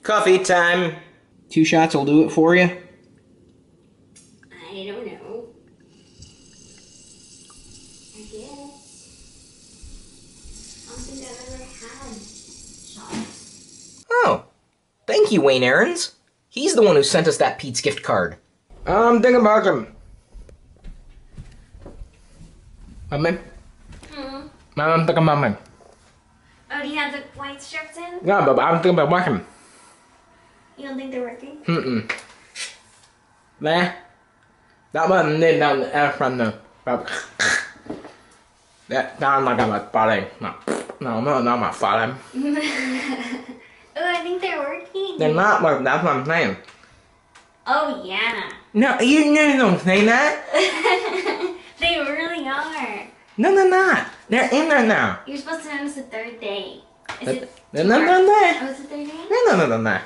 Coffee time. 2 shots will do it for you? I don't know. I guess. I don't think I've ever had shots. Oh, thank you, Wayne Aarons. He's the one who sent us that Pete's gift card. I'm thinking about him. Mommy? I'm thinking about him. Oh, do you have the white strips in? Yeah, but I'm thinking about working. You don't think they're working? There. That one did down the from the. That sounds like I'm a farting. No, not my farting. Oh, I think they're working. They're not working, that's what I'm saying. Oh, yeah. No, you don't say that. They really are. No, they're not. They're in there now. You're supposed to notice the third day. Is it? No. Oh, it's the third day? No.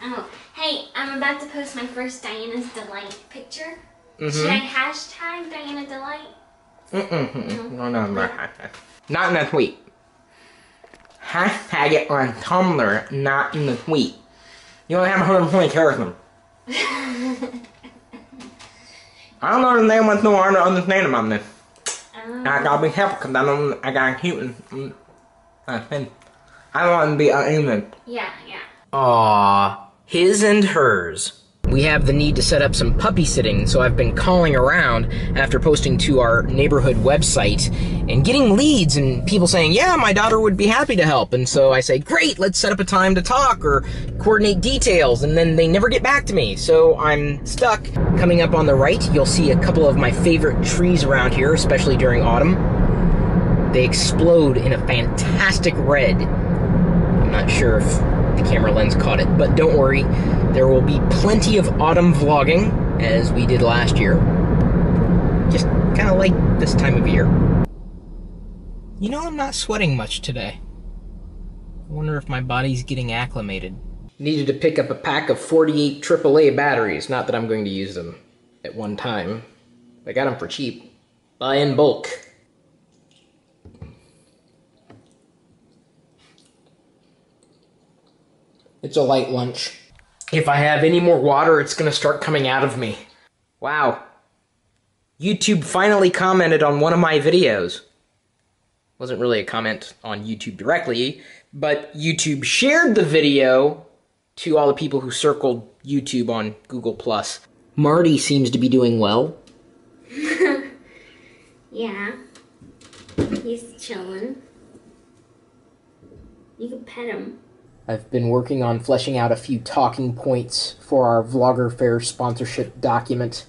Oh, hey, I'm about to post my first Diana's Delight picture. Mm-hmm. Should I hashtag Diana Delight? No. Not in a tweet. Hashtag it on Tumblr, not in the tweet. You only have 120 characters. I don't know the name what's so hard to understand about this. I gotta be careful because I got cute and I don't want to be uneven. Yeah. Aww, his and hers. We have the need to set up some puppy sitting, so I've been calling around after posting to our neighborhood website and getting leads and people saying, yeah, my daughter would be happy to help. And so I say, great, let's set up a time to talk or coordinate details. And then they never get back to me, so I'm stuck. Coming up on the right, you'll see a couple of my favorite trees around here, especially during autumn. They explode in a fantastic red. I'm not sure if the camera lens caught it, but don't worry, there will be plenty of autumn vlogging, as we did last year. Just kind of like this time of year. You know, I'm not sweating much today. I wonder if my body's getting acclimated. Needed to pick up a pack of 48 AAA batteries, not that I'm going to use them at one time. I got them for cheap. Buy in bulk. It's a light lunch. If I have any more water, it's gonna start coming out of me. Wow. YouTube finally commented on one of my videos. Wasn't really a comment on YouTube directly, but YouTube shared the video to all the people who circled YouTube on Google+. Marty seems to be doing well. Yeah. He's chilling. You can pet him. I've been working on fleshing out a few talking points for our Vlogger Fair sponsorship document.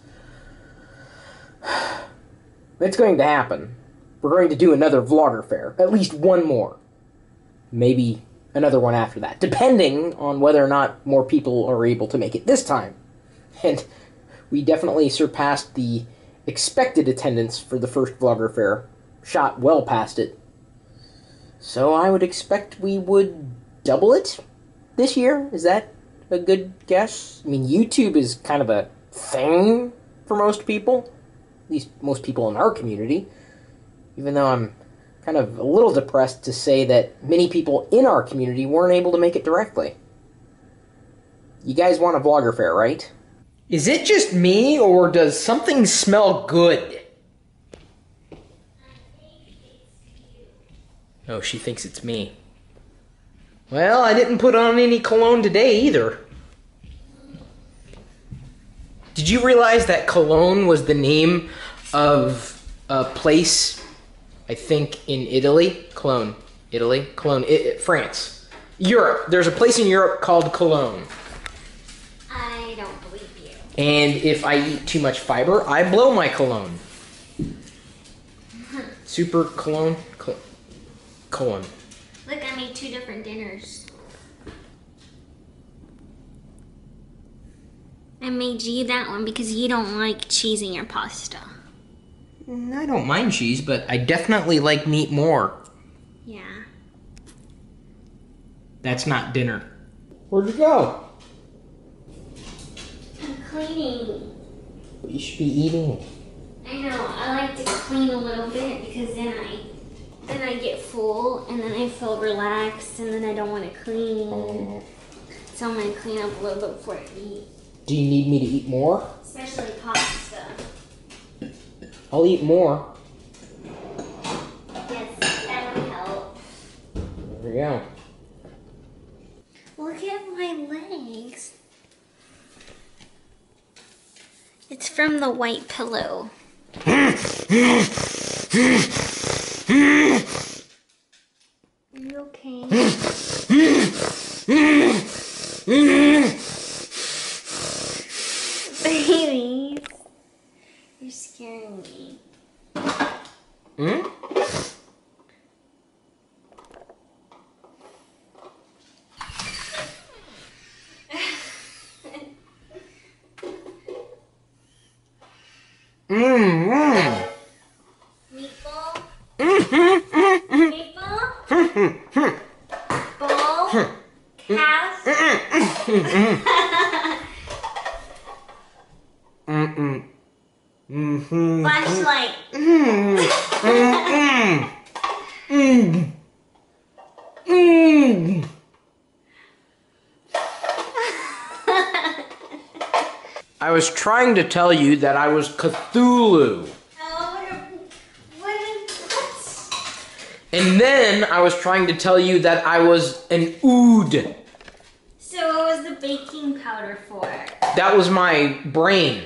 It's going to happen. We're going to do another Vlogger Fair. At least one more. Maybe another one after that. Depending on whether or not more people are able to make it this time. And we definitely surpassed the expected attendance for the first Vlogger Fair. Shot well past it. So I would expect we would double it this year? Is that a good guess? I mean, YouTube is kind of a thing for most people. At least most people in our community. Even though I'm kind of a little depressed to say that many people in our community weren't able to make it directly. You guys want a Vlogger Fair, right? Is it just me, or does something smell good? Oh, she thinks it's me. Well, I didn't put on any cologne today either. Did you realize that Cologne was the name of a place, I think, in Italy? Cologne. Italy? Cologne. France. Europe. There's a place in Europe called Cologne. I don't believe you. And if I eat too much fiber, I blow my cologne. Super cologne. Cologne. Look, I made 2 different dinners. I made you that one because you don't like cheese in your pasta. I don't mind cheese, but I definitely like meat more. Yeah. That's not dinner. Where'd you go? I'm cleaning. You should be eating. I know. I like to clean a little bit because then I get full and then I feel relaxed and then I don't want to clean. So so I'm gonna clean up a little bit before I eat. Do you need me to eat more? Especially pasta. I'll eat more. Yes, that would help. There we go. Look at my legs. It's from the white pillow. Are you okay? Babies, you're scaring me. Hmm? Meatball? Meatball? Ball? Calf? Flashlight. I was trying to tell you that I was Cthulhu. And then I was trying to tell you that I was an ood. So what was the baking powder for? That was my brain.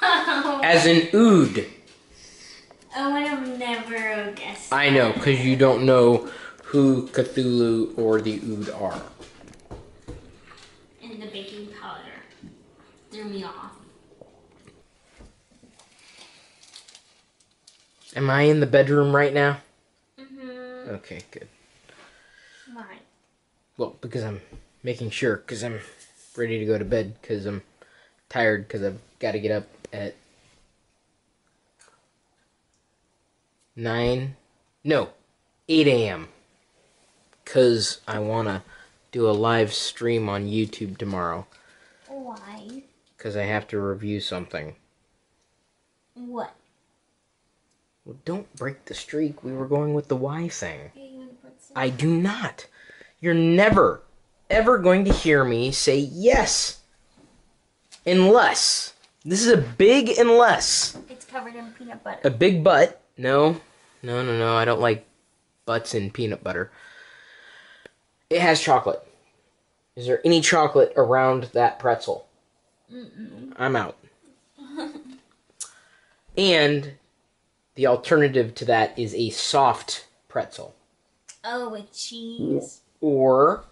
As an ood. I would have never guessed. I know, because you don't know who Cthulhu or the ood are. And the baking powder threw me off. Am I in the bedroom right now? Mm-hmm. Okay, good. Why? Well, because I'm making sure, because I'm ready to go to bed, because I'm tired, because I've got to get up at 8 a.m. Because I want to do a live stream on YouTube tomorrow. Why? Because I have to review something. What? Well, don't break the streak. We were going with the why thing. Are you gonna put some? I do not. You're never, ever going to hear me say yes. Unless. This is a big unless. It's covered in peanut butter. A big but. No. No. I don't like butts in peanut butter. It has chocolate. Is there any chocolate around that pretzel? Mm-mm. I'm out. And the alternative to that is a soft pretzel. Oh, with cheese. Or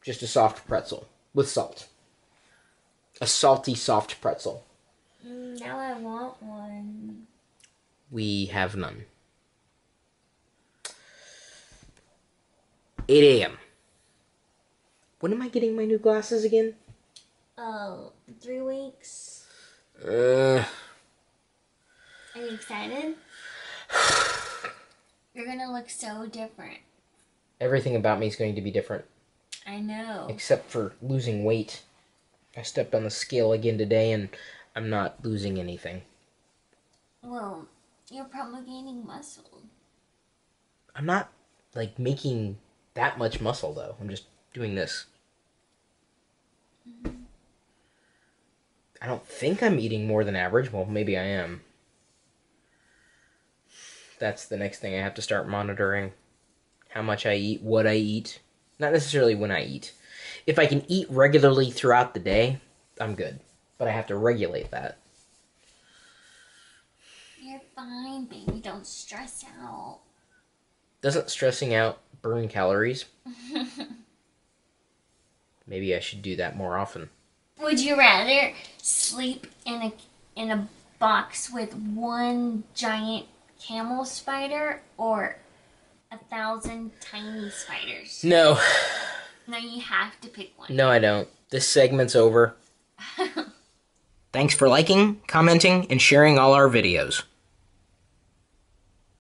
just a soft pretzel with salt. A salty, soft pretzel. Now I want one. We have none. 8 a.m. When am I getting my new glasses again? 3 weeks. Uh, Are you excited? You're gonna look so different. Everything about me is going to be different. I know. Except for losing weight. I stepped on the scale again today and I'm not losing anything. Well, you're probably gaining muscle. I'm not, like, making that much muscle, though. I'm just doing this. Mm-hmm. I don't think I'm eating more than average. Well, maybe I am. That's the next thing I have to start monitoring. How much I eat, what I eat. Not necessarily when I eat. If I can eat regularly throughout the day, I'm good. But I have to regulate that. You're fine, baby. Don't stress out. Doesn't stressing out burn calories? Maybe I should do that more often. Would you rather sleep in a box with one giant camel spider or 1,000 tiny spiders? No. No, you have to pick one. No, I don't. This segment's over. Thanks for liking, commenting, and sharing all our videos.